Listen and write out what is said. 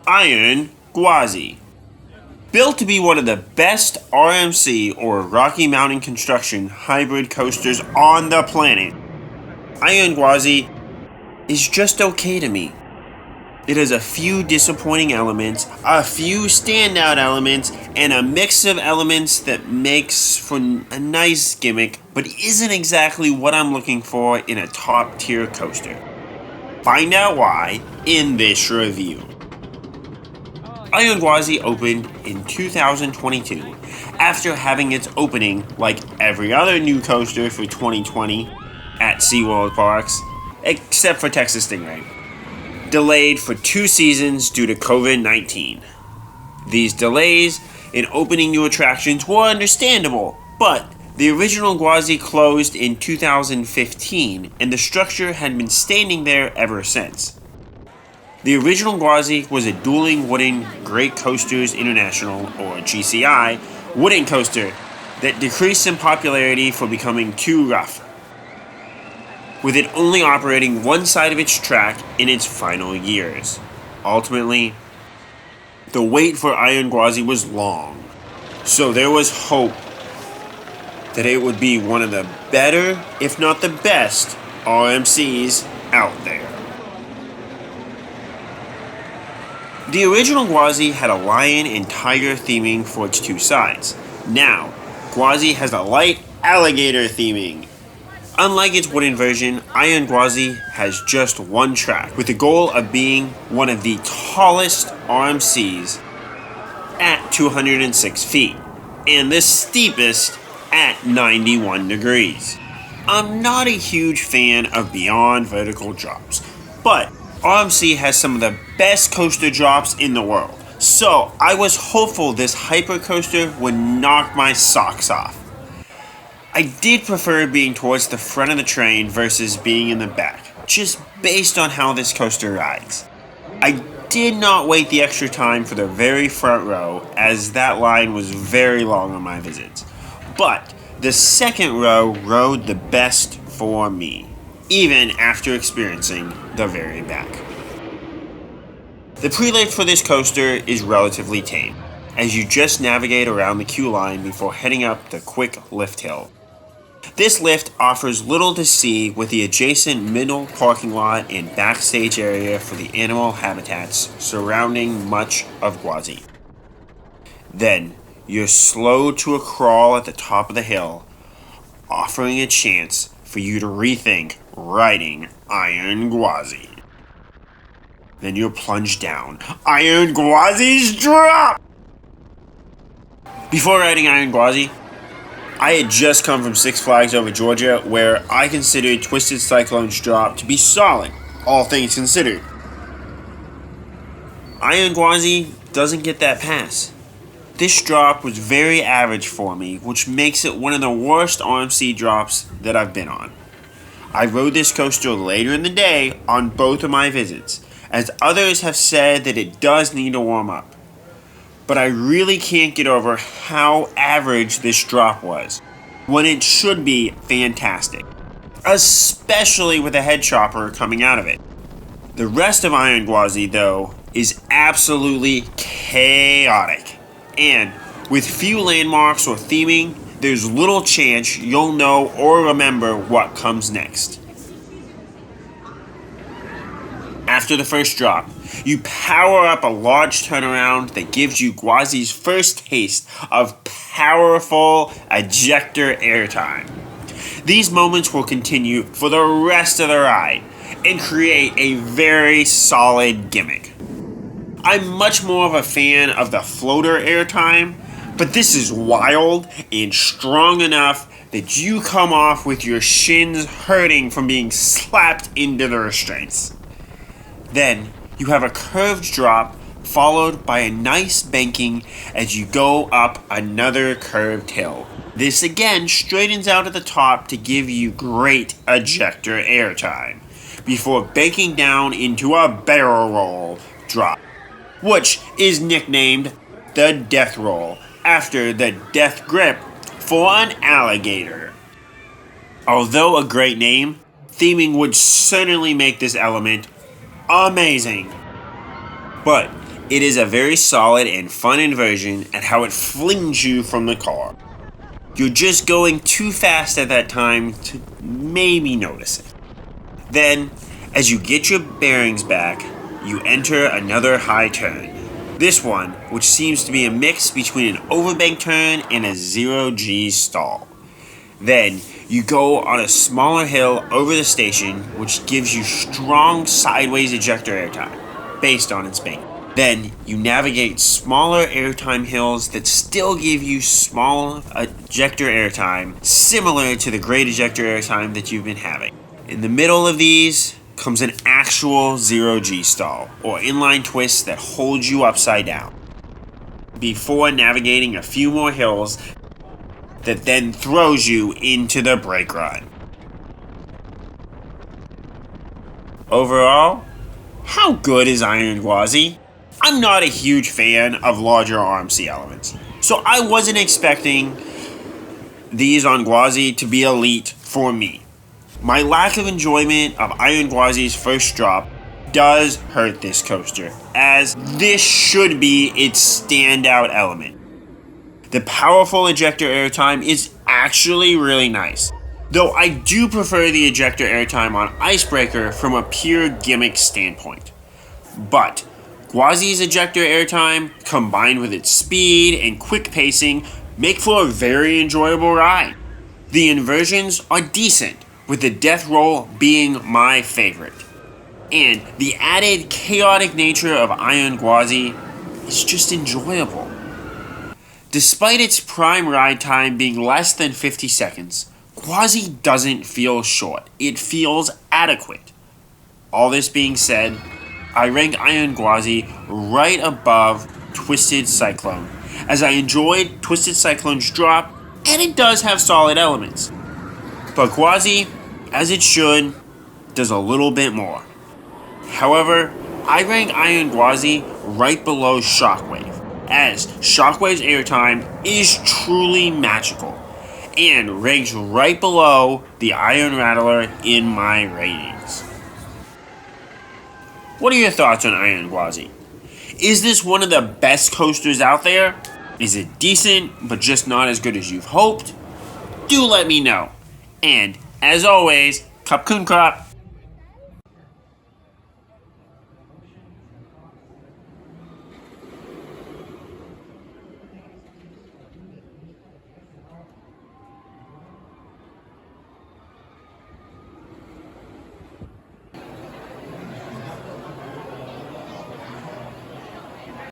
Iron Gwazi. Built to be one of the best RMC or Rocky Mountain Construction hybrid coasters on the planet, Iron Gwazi is just okay to me. It has a few disappointing elements, a few standout elements, and a mix of elements that makes for a nice gimmick, but isn't exactly what I'm looking for in a top tier coaster. Find out why in this review. Iron Gwazi opened in 2022 after having its opening like every other new coaster for 2020 at SeaWorld parks, except for Texas Stingray. Delayed for 2 seasons due to COVID-19. These delays in opening new attractions were understandable, but the original Gwazi closed in 2015 and the structure had been standing there ever since. The original Gwazi was a dueling wooden Great Coasters International, or GCI, wooden coaster that decreased in popularity for becoming too rough, with it only operating one side of its track in its final years. Ultimately, the wait for Iron Gwazi was long, so there was hope that it would be one of the better, if not the best, RMCs out there. The original Gwazi had a lion and tiger theming for its 2 sides. Now, Gwazi has a light alligator theming. Unlike its wooden version, Iron Gwazi has just one track, with the goal of being one of the tallest RMCs at 206 feet, and the steepest at 91 degrees. I'm not a huge fan of beyond vertical drops, but RMC has some of the best coaster drops in the world, so I was hopeful this hyper coaster would knock my socks off. I did prefer being towards the front of the train versus being in the back, just based on how this coaster rides. I did not wait the extra time for the very front row, as that line was very long on my visits. But the second row rode the best for me, even after experiencing the very back. The pre-lift for this coaster is relatively tame, as you just navigate around the queue line before heading up the quick lift hill. This lift offers little to see with the adjacent middle parking lot and backstage area for the animal habitats surrounding much of Gwazi. Then, you're slowed to a crawl at the top of the hill, offering a chance for you to rethink riding Iron Gwazi. Then you're plunged down. Iron Gwazi's drop! Before riding Iron Gwazi, I had just come from Six Flags over Georgia, where I considered Twisted Cyclone's drop to be solid, all things considered. Iron Gwazi doesn't get that pass. This drop was very average for me, which makes it one of the worst RMC drops that I've been on. I rode this coaster later in the day on both of my visits, as others have said that it does need to warm up. But I really can't get over how average this drop was, when it should be fantastic, especially with a head chopper coming out of it. The rest of Iron Gwazi, though, is absolutely chaotic, and with few landmarks or theming, there's little chance you'll know or remember what comes next. After the first drop, you power up a large turnaround that gives you Gwazi's first taste of powerful Ejector airtime. These moments will continue for the rest of the ride and create a very solid gimmick. I'm much more of a fan of the floater airtime, but this is wild and strong enough that you come off with your shins hurting from being slapped into the restraints. Then, you have a curved drop followed by a nice banking as you go up another curved hill. This again straightens out at the top to give you great ejector airtime, before banking down into a barrel roll drop, which is nicknamed the Death Roll, after the death grip for an alligator. Although a great name, theming would certainly make this element amazing. But It is a very solid and fun inversion at how it flings you from the car. You're just going too fast at that time to maybe notice it. Then, as you get your bearings back, you enter another high turn. This one, which seems to be a mix between an overbank turn and a 0G stall. Then, you go on a smaller hill over the station, which gives you strong sideways ejector airtime, based on its bank. Then, you navigate smaller airtime hills that still give you small ejector airtime, similar to the great ejector airtime that you've been having. In the middle of these comes an actual 0G stall, or inline twist that holds you upside down, before navigating a few more hills that then throws you into the brake run. Overall, how good is Iron Gwazi? I'm not a huge fan of larger RMC elements, so I wasn't expecting these on Gwazi to be elite for me. My lack of enjoyment of Iron Gwazi's first drop does hurt this coaster, as this should be its standout element. The powerful ejector airtime is actually really nice, though I do prefer the ejector airtime on Icebreaker from a pure gimmick standpoint. But Gwazi's ejector airtime, combined with its speed and quick pacing, make for a very enjoyable ride. The inversions are decent, with the death roll being my favorite. And the added chaotic nature of Iron Gwazi is just enjoyable. Despite its prime ride time being less than 50 seconds, Gwazi doesn't feel short, it feels adequate. All this being said, I rank Iron Gwazi right above Twisted Cyclone, as I enjoyed Twisted Cyclone's drop, and it does have solid elements. But Gwazi, as it should, does a little bit more. However, I rank Iron Gwazi right below Shockwave, as Shockwave's airtime is truly magical, and ranks right below the Iron Rattler in my ratings. What are your thoughts on Iron Gwazi? Is this one of the best coasters out there? Is it decent, but just not as good as you've hoped? Do let me know. And, as always, Cup Kun Crop.